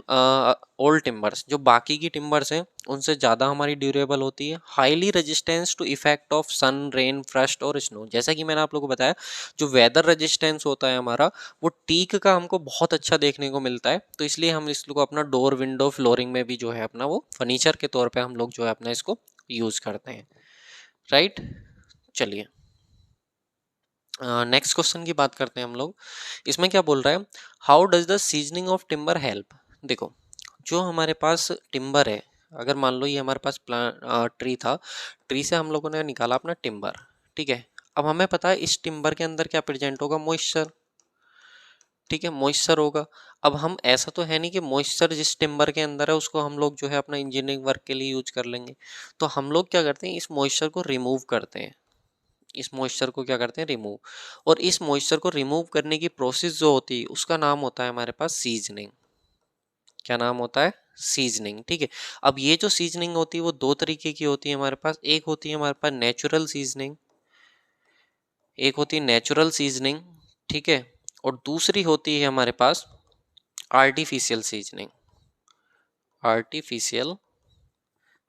old timbers, जो बाकी की टिम्बर्स हैं उनसे ज़्यादा हमारी ड्यूरेबल होती है। Highly resistance to effect of sun, rain, frost और स्नो, जैसा कि मैंने आप लोगों को बताया जो वेदर रेजिस्टेंस होता है हमारा वो टीक का हमको बहुत अच्छा देखने को मिलता है। तो इसलिए हम इसको अपना डोर, विंडो, फ्लोरिंग में भी जो है अपना वो फर्नीचर के तौर पर हम लोग जो है अपना इसको यूज़ करते हैं। राइट, चलिए नेक्स्ट क्वेश्चन की बात करते हैं हम लोग। इसमें क्या बोल रहा है, how does the seasoning of timber help. देखो जो हमारे पास टिम्बर है, अगर मान लो ये हमारे पास ट्री था, ट्री से हम लोगों ने निकाला अपना टिम्बर, ठीक है, अब हमें पता है इस टिम्बर के अंदर क्या प्रेजेंट होगा, मॉइस्चर, ठीक है, मॉइस्चर होगा। अब हम ऐसा तो है नहीं कि मॉइस्चर जिस टिम्बर के अंदर है उसको हम लोग जो है अपना इंजीनियरिंग वर्क के लिए यूज कर लेंगे। तो हम लोग क्या करते हैं, इस मॉइस्चर को रिमूव करते हैं, इस मॉइस्चर को क्या करते हैं, रिमूव। और इस मॉइस्चर को रिमूव करने की प्रोसेस जो होती है उसका नाम होता है हमारे पास सीजनिंग। क्या नाम होता है, सीजनिंग। ठीक है, अब ये जो सीजनिंग होती है वो दो तरीके की होती है हमारे पास, एक होती है हमारे पास नेचुरल सीजनिंग, एक होती है नेचुरल सीजनिंग, ठीक है, और दूसरी होती है हमारे पास आर्टिफिशियल सीजनिंग, आर्टिफिशियल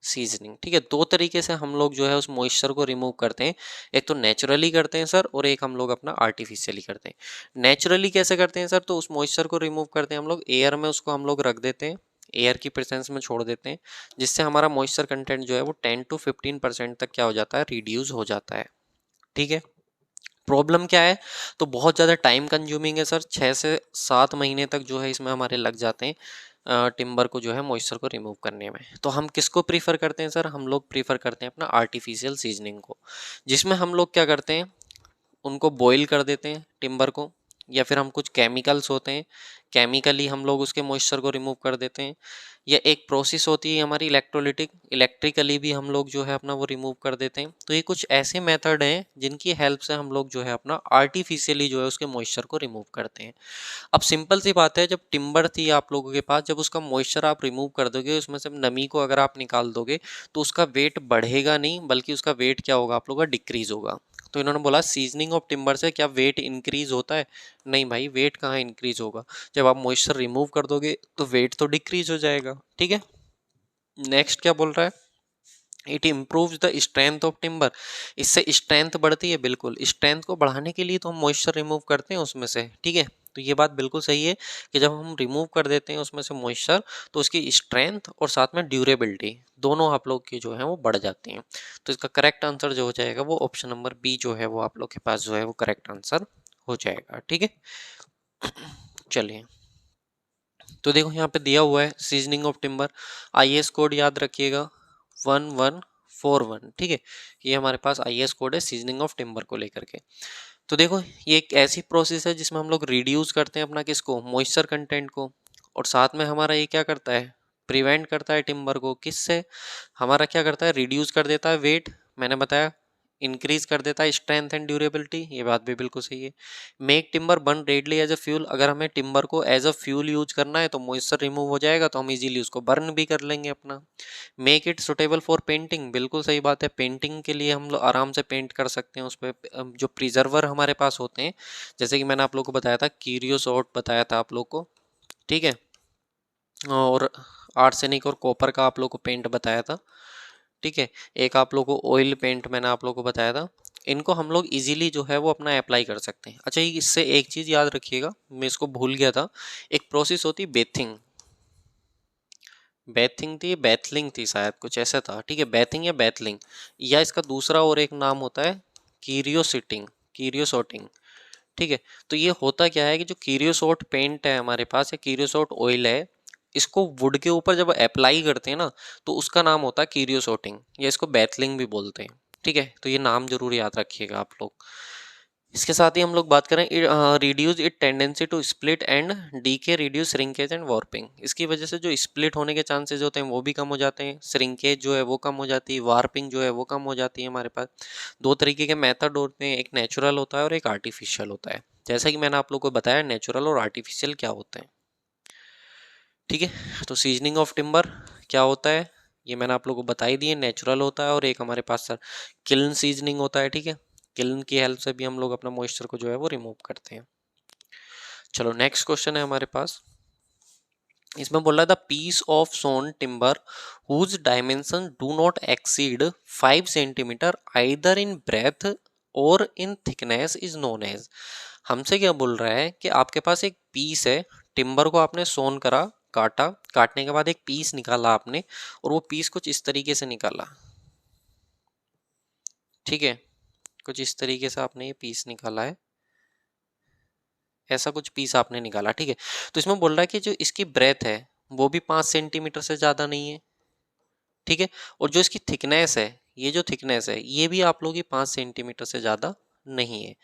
सीजनिंग। ठीक है, दो तरीके से हम लोग जो है उस मॉइस्चर को रिमूव करते हैं, एक तो नेचुरली करते हैं सर, और एक हम लोग अपना आर्टिफिशियली करते हैं। नेचुरली कैसे करते हैं सर, तो उस मॉइस्चर को रिमूव करते हैं हम लोग एयर में, उसको हम लोग रख देते हैं, एयर की प्रेजेंस में छोड़ देते हैं, जिससे हमारा मॉइस्चर कंटेंट जो है वो 10 to 15% तक क्या हो जाता है, रिड्यूस हो जाता है। ठीक है, प्रॉब्लम क्या है, तो बहुत ज़्यादा टाइम कंज्यूमिंग है सर, 6 से 7 महीने तक जो है इसमें हमारे लग जाते हैं टिम्बर को जो है मॉइस्चर को रिमूव करने में। तो हम किसको प्रीफर करते हैं सर, हम लोग प्रीफर करते हैं अपना आर्टिफिशियल सीजनिंग को, जिसमें हम लोग क्या करते हैं, उनको बॉईल कर देते हैं टिम्बर को, या फिर हम कुछ केमिकल्स होते हैं, केमिकली हम लोग उसके मॉइस्चर को रिमूव कर देते हैं, या एक प्रोसेस होती है हमारी इलेक्ट्रोलिटिक, इलेक्ट्रिकली भी हम लोग जो है अपना वो रिमूव कर देते हैं। तो ये कुछ ऐसे मेथड हैं जिनकी हेल्प से हम लोग जो है अपना आर्टिफिशियली जो है उसके मॉइस्चर को रिमूव करते हैं। अब सिंपल सी बात है, जब टिम्बर थी आप लोगों के पास, जब उसका मॉइस्चर आप रिमूव कर दोगे, उसमें से नमी को अगर आप निकाल दोगे तो उसका वेट बढ़ेगा नहीं, बल्कि उसका वेट क्या होगा आप लोगों का, डिक्रीज होगा। तो इन्होंने बोला सीजनिंग ऑफ टिम्बर से क्या वेट इंक्रीज होता है, नहीं भाई, वेट कहाँ इंक्रीज होगा, जब आप मॉइस्चर रिमूव कर दोगे तो वेट तो डिक्रीज हो जाएगा। ठीक है, नेक्स्ट क्या बोल रहा है, it improves the strength of timber, इससे स्ट्रेंथ बढ़ती है, बिल्कुल स्ट्रेंथ को बढ़ाने के लिए तो हम मॉइस्चर रिमूव करते हैं उसमें से। ठीक है, तो ये बात बिल्कुल सही है कि जब हम रिमूव कर देते हैं उसमें से मॉइस्चर, तो उसकी स्ट्रेंथ और साथ में ड्यूरेबिलिटी दोनों आप लोग की जो है वो बढ़ जाती हैं। तो इसका करेक्ट आंसर जो हो जाएगा वो ऑप्शन नंबर बी जो है वो आप लोग के पास जो है वो करेक्ट आंसर हो जाएगा। ठीक है, चलिए तो देखो यहाँ पे दिया हुआ है seasoning of timber, IS code याद रखिएगा 1141। ठीक है, ये हमारे पास आईएस कोड है सीजनिंग ऑफ टिम्बर को लेकर के। तो देखो ये एक ऐसी प्रोसेस है जिसमें हम लोग रिड्यूस करते हैं अपना किसको, मॉइस्चर कंटेंट को, और साथ में हमारा ये क्या करता है, प्रिवेंट करता है टिम्बर को, किससे, हमारा क्या करता है, रिड्यूस कर देता है वेट, मैंने बताया, इंक्रीज कर देता है स्ट्रेंथ एंड ड्यूरेबिलिटी, ये बात भी बिल्कुल सही है। Make timber burn readily as a fuel, अगर हमें टिम्बर को एज अ फ्यूल यूज करना है तो मॉइस्चर रिमूव हो जाएगा, तो हम इजीली उसको बर्न भी कर लेंगे अपना। Make it suitable for painting, बिल्कुल सही बात है, पेंटिंग के लिए हम लोग आराम से पेंट कर सकते हैं उस पर। जो प्रिजर्वर हमारे पास होते हैं, जैसे कि मैंने आप लोग को बताया था, क्यूरियोसॉर्ट बताया था आप लोग को, ठीक है, और आर्सेनिक और कॉपर का आप लोग को पेंट बताया था। ठीक है, एक आप लोग को ऑयल पेंट मैंने आप लोग को बताया था, इनको हम लोग इजीली जो है वो अपना अप्लाई कर सकते हैं। अच्छा, इससे एक चीज़ याद रखिएगा, मैं इसको भूल गया था, एक प्रोसेस होती है बेथिंग। बेथिंग थी, बेथलिंग थी शायद, कुछ ऐसा था, ठीक है, बेथिंग या बेथलिंग, या इसका दूसरा और एक नाम होता है कीरियोसिटिंग, कीरियोसोटिंग, ठीक है। तो ये होता क्या है कि जो कीरियोसोट पेंट है हमारे पास या कीरियोसोट ऑयल है, इसको वुड के ऊपर जब अप्लाई करते हैं ना, तो उसका नाम होता है कीरियोसोटिंग, या इसको बेथलिंग भी बोलते हैं, ठीक है। तो ये नाम जरूर याद रखिएगा आप लोग। इसके साथ ही हम लोग बात करें reduce it tendency to split and decay, reduce shrinkage and warping. इसकी वजह से जो स्प्लिट होने के चांसेस होते हैं वो भी कम हो जाते हैं, श्रिंकेज जो है वो कम हो जाती है, वार्पिंग जो है वो कम हो जाती है। हमारे पास दो तरीके के मेथड होते हैं, एक नेचुरल होता है और एक आर्टिफिशियल होता है। जैसा कि मैंने आप लोग को बताया नेचुरल और आर्टिफिशियल क्या होते हैं, ठीक है। तो सीजनिंग ऑफ टिम्बर क्या होता है, ये मैंने आप लोगों को बता ही दिए, नेचुरल होता है, और एक हमारे पास सर किल्न सीजनिंग होता है, ठीक है। किल्न की हेल्प से भी हम लोग अपना मॉइस्चर को जो है वो रिमूव करते हैं। चलो नेक्स्ट क्वेश्चन है हमारे पास, इसमें बोल रहा था piece of sawn timber whose dimension do not exceed 5 centimetre either in breadth और in thickness is known as. हमसे क्या बोल रहा है कि आपके पास एक पीस है, टिम्बर को आपने सोन करा, काटा, काटने के बाद एक पीस निकाला आपने, और वो पीस कुछ इस तरीके से निकाला, ठीक है, कुछ इस तरीके से आपने ये पीस निकाला है, ऐसा कुछ पीस आपने निकाला, ठीक है। तो इसमें बोल रहा है कि जो इसकी ब्रेथ है वो भी 5 सेंटीमीटर से ज्यादा नहीं है, ठीक है, और जो इसकी थिकनेस है, ये जो थिकनेस है ये भी आप लोग की 5 सेंटीमीटर से ज्यादा नहीं है।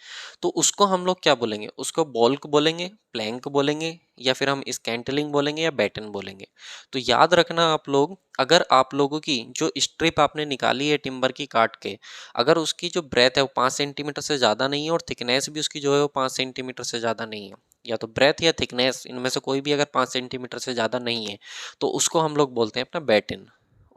तो उसको हम लोग क्या बोलेंगे, उसको बॉल्क बोलेंगे, प्लैंक बोलेंगे, या फिर हम स्कैंटलिंग बोलेंगे, या बैटन बोलेंगे। तो याद रखना आप लोग, अगर आप लोगों की जो स्ट्रिप आपने निकाली है टिम्बर की काट के, अगर उसकी जो ब्रेथ है वो 5 सेंटीमीटर से ज़्यादा नहीं है और थिकनेस भी उसकी जो है वो 5 सेंटीमीटर से ज़्यादा नहीं है, या तो ब्रेथ या थिकनेस इनमें से कोई भी अगर 5 सेंटीमीटर से ज़्यादा नहीं है, तो उसको हम लोग बोलते हैं अपना बैटन।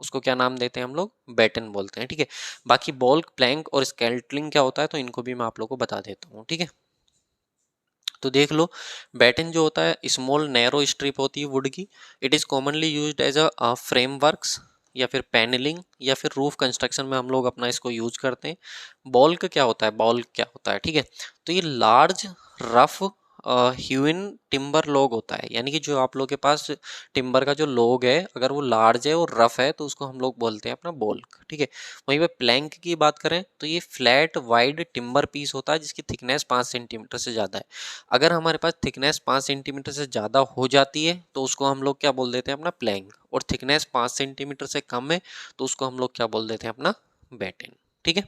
उसको क्या नाम देते हैं हम लोग, बैटन बोलते हैं, ठीक है। बाकी बॉल्क, प्लैंक और स्केल्टलिंग क्या होता है, तो इनको भी मैं आप लोग को बता देता हूँ, ठीक है। तो देख लो, बैटन जो होता है स्मॉल नैरो स्ट्रिप होती है वुड की, it is commonly used as a frameworks या फिर पैनलिंग या फिर रूफ कंस्ट्रक्शन में हम लोग अपना इसको यूज करते हैं। बॉल्क क्या होता है, बॉल्क क्या होता है, ठीक है, तो ये लार्ज रफ ह्यूइन टिम्बर लॉग होता है, यानी कि जो आप लोग के पास टिम्बर का जो लॉग है अगर वो लार्ज है और रफ है तो उसको हम लोग बोलते हैं अपना बॉल्क, ठीक है। वहीं पे प्लैंक की बात करें तो ये फ्लैट वाइड टिम्बर पीस होता है जिसकी थिकनेस 5 सेंटीमीटर से ज़्यादा है। अगर हमारे पास थिकनेस 5 सेंटीमीटर से ज़्यादा हो जाती है तो उसको हम लोग क्या बोल देते हैं अपना प्लैंक, और थिकनेस 5 सेंटीमीटर से कम है तो उसको हम लोग क्या बोल देते हैं अपना बैटन, ठीक है।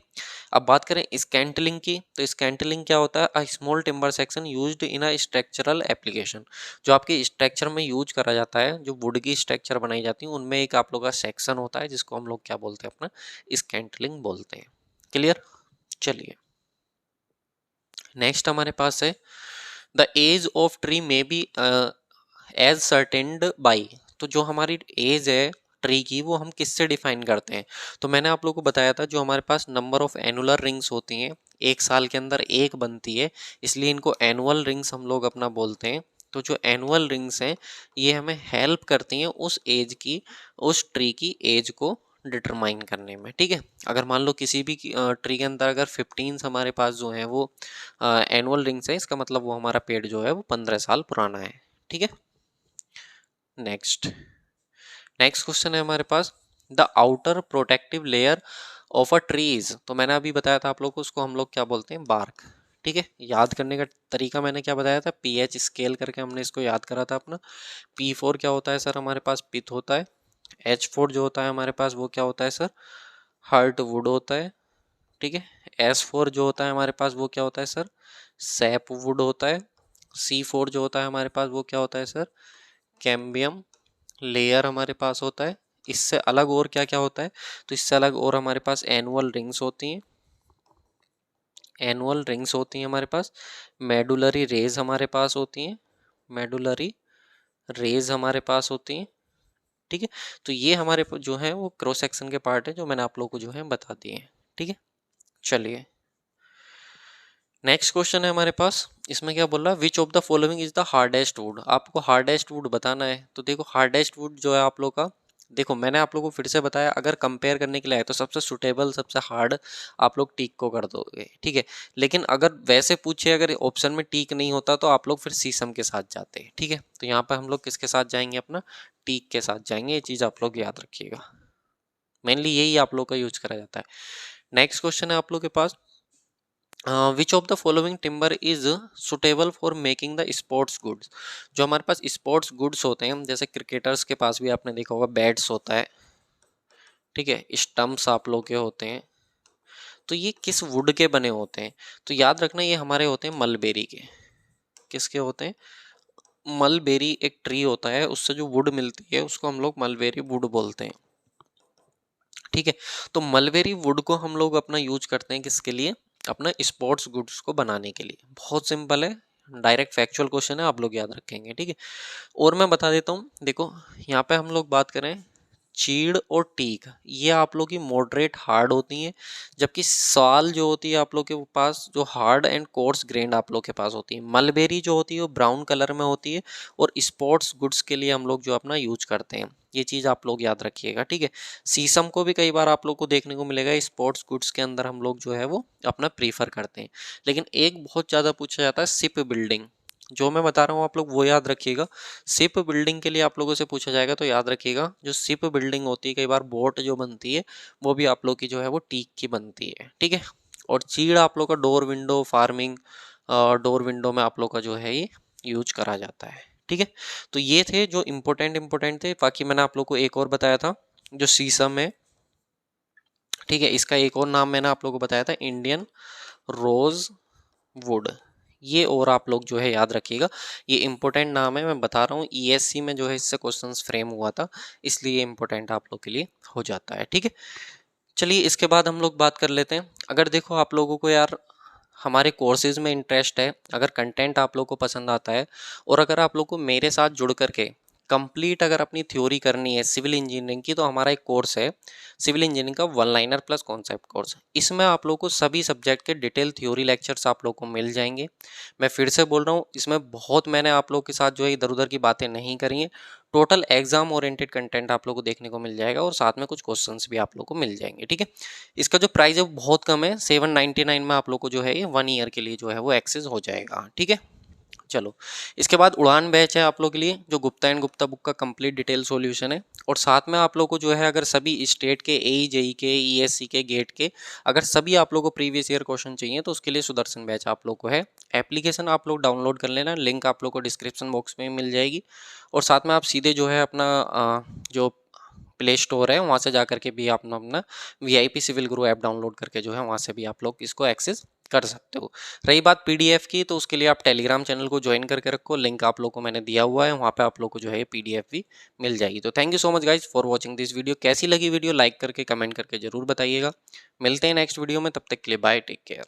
अब बात करें स्कैंटलिंग की, तो स्कैंटलिंग क्या होता है, a small timber section used in a structural application. जो आपके स्ट्रक्चर में यूज करा जाता है, जो वुड की स्ट्रक्चर बनाई जाती है उनमें एक आप लोग का सेक्शन होता है जिसको हम लोग क्या बोलते हैं अपना स्कैंटलिंग बोलते हैं। क्लियर, चलिए नेक्स्ट हमारे पास है the age of tree may be ascertained by. तो जो हमारी एज है ट्री की वो हम किससे डिफाइन करते हैं, तो मैंने आप लोगों को बताया था जो हमारे पास नंबर ऑफ एनुलर रिंग्स होती हैं, एक साल के अंदर एक बनती है, इसलिए इनको एनुअल रिंग्स हम लोग अपना बोलते हैं। तो जो एनुअल रिंग्स हैं ये हमें हेल्प करती हैं उस एज की, उस ट्री की एज को डिटरमाइन करने में, ठीक है। अगर मान लो किसी भी ट्री के अंदर अगर 15 हमारे पास जो है वो एनुअल रिंग्स है, इसका मतलब वो हमारा पेड़ जो है वो 15 साल पुराना है, ठीक है। नेक्स्ट नेक्स्ट क्वेश्चन है हमारे पास, the outer protective layer of a trees. तो मैंने अभी बताया था आप लोग को, उसको हम लोग क्या बोलते हैं, बार्क, ठीक है। याद करने का तरीका मैंने क्या बताया था, पीएच स्केल करके हमने इसको याद करा था अपना। P4 क्या होता है सर, हमारे पास पिथ होता है। H4 जो होता है हमारे पास वो क्या होता है सर, हार्ट वुड होता है, ठीक है। S4 जो होता है हमारे पास वो क्या होता है सर, सैप वुड होता है। C4 जो होता है हमारे पास वो क्या होता है सर, कैम्बियम लेयर हमारे पास होता है। इससे अलग और क्या क्या होता है, तो इससे अलग और हमारे पास एनुअल रिंग्स होती हैं, एनुअल रिंग्स होती हैं हमारे पास। मेडुलरी रेज हमारे पास होती हैं, मेडुलरी रेज हमारे पास होती हैं, ठीक है। तो ये हमारे जो है वो क्रॉस सेक्शन के पार्ट है जो मैंने आप लोगों को जो है बता दिए हैं, ठीक है। चलिए नेक्स्ट क्वेश्चन है हमारे पास, इसमें क्या बोल रहा है, विच of the following is the hardest would. आपको हार्डेस्ट वुड बताना है, तो देखो हार्डेस्ट वुड जो है आप लोग का देखो मैंने आप लोगों को फिर से बताया, अगर कंपेयर करने के लिए आए तो सबसे सुटेबल सबसे हार्ड आप लोग टीक को कर दोगे, ठीक है। लेकिन अगर वैसे पूछे, अगर ऑप्शन में टीक नहीं होता तो आप लोग फिर शीशम के साथ जाते हैं, ठीक है। तो यहाँ पर हम लोग किसके साथ जाएंगे, अपना टीक के साथ जाएंगे। ये चीज़ आप लोग याद रखिएगा, मेनली यही आप लोग का यूज करा जाता है। नेक्स्ट क्वेश्चन है आप लोग के पास, which of the following timber is suitable for making the sports goods. जो हमारे पास स्पोर्ट्स गुड्स होते हैं, जैसे क्रिकेटर्स के पास भी आपने देखा होगा बैट्स होता है, ठीक है, स्टंप्स आप लोग के होते हैं, तो ये किस वुड के बने होते हैं। तो याद रखना ये हमारे होते हैं मलबेरी के। किसके होते हैं, मलबेरी एक ट्री होता है, उससे जो वुड मिलती है उसको हम लोग मलबेरी वुड बोलते हैं, ठीक है। तो मलबेरी वुड को हम लोग अपना यूज करते हैं किसके लिए, अपना स्पोर्ट्स गुड्स को बनाने के लिए। बहुत सिंपल है, डायरेक्ट फैक्चुअल क्वेश्चन है, आप लोग याद रखेंगे, ठीक है। और मैं बता देता हूँ, देखो यहाँ पे हम लोग बात करें चीड़ और टीक, ये आप लोग की मॉडरेट हार्ड होती हैं, जबकि साल जो होती है आप लोग के पास जो हार्ड एंड कोर्स ग्रेन्ड आप लोग के पास होती है। मलबेरी जो होती है वो ब्राउन कलर में होती है, और स्पोर्ट्स गुड्स के लिए हम लोग जो अपना यूज करते हैं, ये चीज़ आप लोग याद रखिएगा, ठीक है। शीशम को भी कई बार आप लोग को देखने को मिलेगा स्पोर्ट्स गुड्स के अंदर हम लोग जो है वो अपना प्रीफर करते हैं। लेकिन एक बहुत ज़्यादा पूछा जाता है शिप बिल्डिंग, जो मैं बता रहा हूँ आप लोग वो याद रखिएगा। शिप बिल्डिंग के लिए आप लोगों से पूछा जाएगा तो याद रखिएगा, जो शिप बिल्डिंग होती है, कई बार बोट जो बनती है वो भी आप लोग की जो है वो टीक की बनती है, ठीक है। और चीड़ आप लोग का door window farming, door window में आप लोग का जो है ये यूज करा जाता है, ठीक है। तो ये थे जो इम्पोर्टेंट थे। बाकी मैंने आप लोग को एक और बताया था, जो शीशम है, ठीक है, इसका एक और नाम मैंने आप लोग को बताया था, इंडियन रोज वुड। ये और आप लोग जो है याद रखिएगा, ये इंपॉर्टेंट नाम है, मैं बता रहा हूँ ईएससी में जो है इससे क्वेश्चंस फ्रेम हुआ था, इसलिए इंपॉर्टेंट आप लोग के लिए हो जाता है, ठीक है। चलिए इसके बाद हम लोग बात कर लेते हैं। अगर देखो आप लोगों को यार हमारे कोर्सेज में इंटरेस्ट है, अगर कंटेंट आप लोग को पसंद आता है, और अगर आप लोग को मेरे साथ जुड़ करके कंप्लीट अगर अपनी थ्योरी करनी है सिविल इंजीनियरिंग की, तो हमारा एक कोर्स है सिविल इंजीनियरिंग का 1 लाइनर प्लस कॉन्सेप्ट कोर्स। इसमें आप लोग को सभी सब्जेक्ट के डिटेल थ्योरी लेक्चर्स आप लोग को मिल जाएंगे। मैं फिर से बोल रहा हूँ, इसमें बहुत मैंने आप लोग के साथ जो है इधर उधर की बातें नहीं करी हैं। टोटल एग्जाम ओरिएंटेड कंटेंट आप लोग को देखने को मिल जाएगा, और साथ में कुछ क्वेश्चंस भी आप लोग को मिल जाएंगे, ठीक है। इसका जो प्राइस है वो बहुत कम है, 799 में आप लोग को जो है ये 1 ईयर के लिए जो है वो एक्सेस हो जाएगा, ठीक है। चलो इसके बाद उड़ान बैच है आप लोग के लिए, जो गुप्ता एंड गुप्ता बुक का कंप्लीट डिटेल सॉल्यूशन है। और साथ में आप लोग को जो है अगर सभी स्टेट के एई जेई के ईएससी के गेट के अगर सभी आप लोग को प्रीवियस ईयर क्वेश्चन चाहिए तो उसके लिए सुदर्शन बैच आप लोग को है। एप्लीकेशन आप लोग डाउनलोड कर लेना, लिंक आप लोग को डिस्क्रिप्शन बॉक्स में मिल जाएगी। और साथ में आप सीधे जो है अपना जो प्ले स्टोर है वहाँ से जा करके भी आप अपना वीआईपी सिविल गुरु ऐप डाउनलोड करके जो है वहाँ से भी आप लोग इसको एक्सेस कर सकते हो। रही बात पीडीएफ की, तो उसके लिए आप टेलीग्राम चैनल को ज्वाइन करके रखो, लिंक आप लोग को मैंने दिया हुआ है, वहाँ पे आप लोग को जो है पीडीएफ भी मिल जाएगी। तो thank you so much guys for watching this video. कैसी लगी वीडियो लाइक करके कमेंट करके जरूर बताइएगा। मिलते हैं नेक्स्ट वीडियो में, तब तक के लिए बाय, टेक केयर।